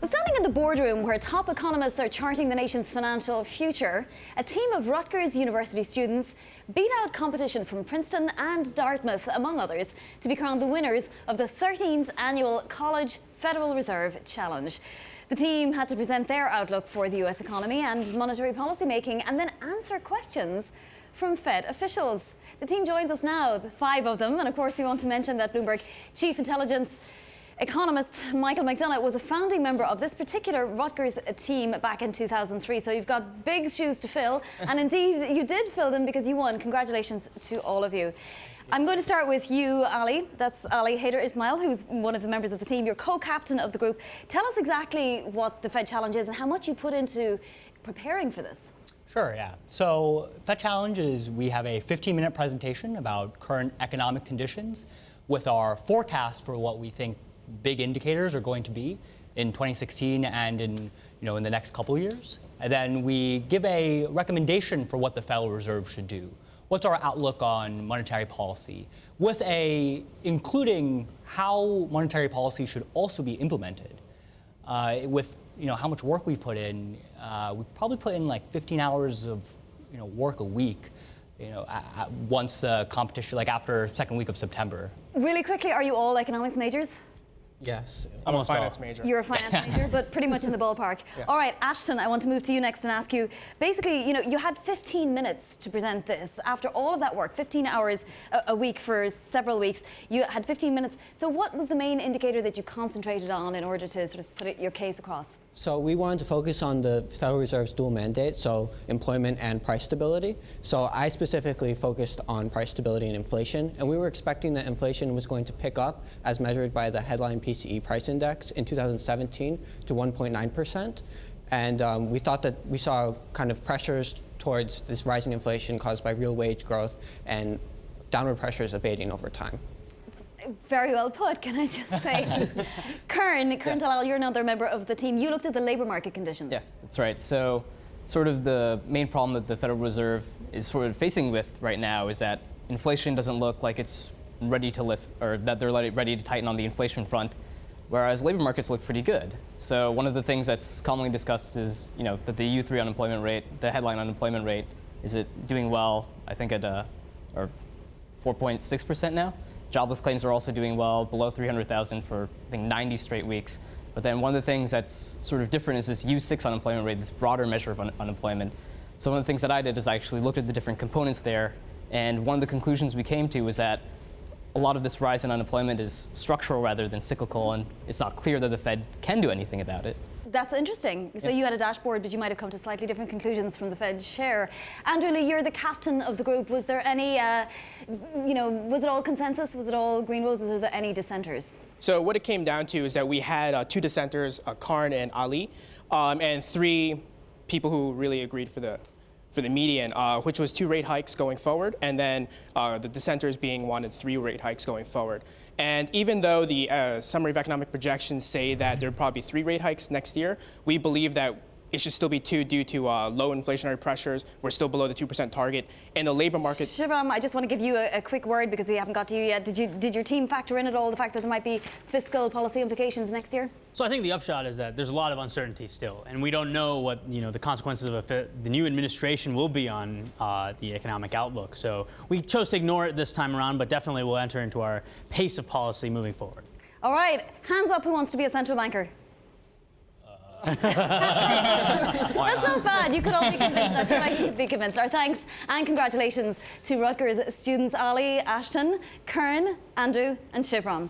Well, standing in the boardroom where top economists are charting the nation's financial future, a team of Rutgers University students beat out competition from Princeton and Dartmouth, among others, to be crowned the winners of the 13th annual College Federal Reserve Challenge. The team had to present their outlook for the US economy and monetary policy making and then answer questions from Fed officials. The team joins us now, the 5 of them, and of course we want to mention that Bloomberg Chief Intelligence Economist Michael McDonough was a founding member of this particular Rutgers team back in 2003. So you've got big shoes to fill, and indeed you did fill them because you won. Congratulations to all of you. I'm going to start with you, Ali. That's Ali Haider Ismail, who's one of the members of the team. You're co-captain of the group. Tell us exactly what the Fed Challenge is and how much you put into preparing for this. Sure, yeah. So Fed Challenge is we have a 15-minute presentation about current economic conditions with our forecast for what we think big indicators are going to be in 2016 and in the next couple of years. And then we give a recommendation for what the Federal Reserve should do. What's our outlook on monetary policy, with including how monetary policy should also be implemented. With how much work we put in, we probably put in like 15 hours of work a week. Once the competition, like after second week of September. Really quickly, are you all economics majors? Yes. I'm a finance major. You're a finance major, but pretty much in the ballpark. Yeah. All right, Ashton, I want to move to you next and ask you, basically, you had 15 minutes to present this. After all of that work, 15 hours a week for several weeks, you had 15 minutes. So what was the main indicator that you concentrated on in order to sort of put your case across? So we wanted to focus on the Federal Reserve's dual mandate, so employment and price stability. So I specifically focused on price stability and inflation, and we were expecting that inflation was going to pick up as measured by the headline PCE price index in 2017 to 1.9%. And we thought that we saw kind of pressures towards this rising inflation caused by real wage growth and downward pressures abating over time. Very well put, can I just say. Kern Talal, you're another member of the team. You looked at the labor market conditions. Yeah, that's right. So sort of the main problem that the Federal Reserve is sort of facing with right now is that inflation doesn't look like it's ready to lift, or that they're ready to tighten on the inflation front, whereas labor markets look pretty good. So one of the things that's commonly discussed is, that the U3 unemployment rate, the headline unemployment rate, is it doing well, I think at 4.6% now. Jobless claims are also doing well, below 300,000 for, I think, 90 straight weeks. But then one of the things that's sort of different is this U6 unemployment rate, this broader measure of unemployment. So one of the things that I did is I actually looked at the different components there, and one of the conclusions we came to was that a lot of this rise in unemployment is structural rather than cyclical, and it's not clear that the Fed can do anything about it. That's interesting. So you had a dashboard, but you might have come to slightly different conclusions from the Fed chair. Andrew Lee, you're the captain of the group. Was there any, was it all consensus? Was it all green roses? Or were there any dissenters? So what it came down to is that we had 2 dissenters, Karn and Ali, and 3 people who really agreed for the median, which was 2 rate hikes going forward, and then the dissenters wanted 3 rate hikes going forward. And even though the summary of economic projections say that there will probably be 3 rate hikes next year, we believe that it should still be 2 due to low inflationary pressures. We're still below the 2% target. And the labor market... Shivram, I just want to give you a quick word because we haven't got to you yet. Did your team factor in at all the fact that there might be fiscal policy implications next year? So I think the upshot is that there's a lot of uncertainty still, and we don't know what the consequences of the new administration will be on the economic outlook. So we chose to ignore it this time around, but definitely we'll enter into our pace of policy moving forward. All right, hands up who wants to be a central banker. That's not bad. You could all be convinced. I feel like you could be convinced. Our thanks and congratulations to Rutgers students Ali, Ashton, Kern, Andrew and Shivram.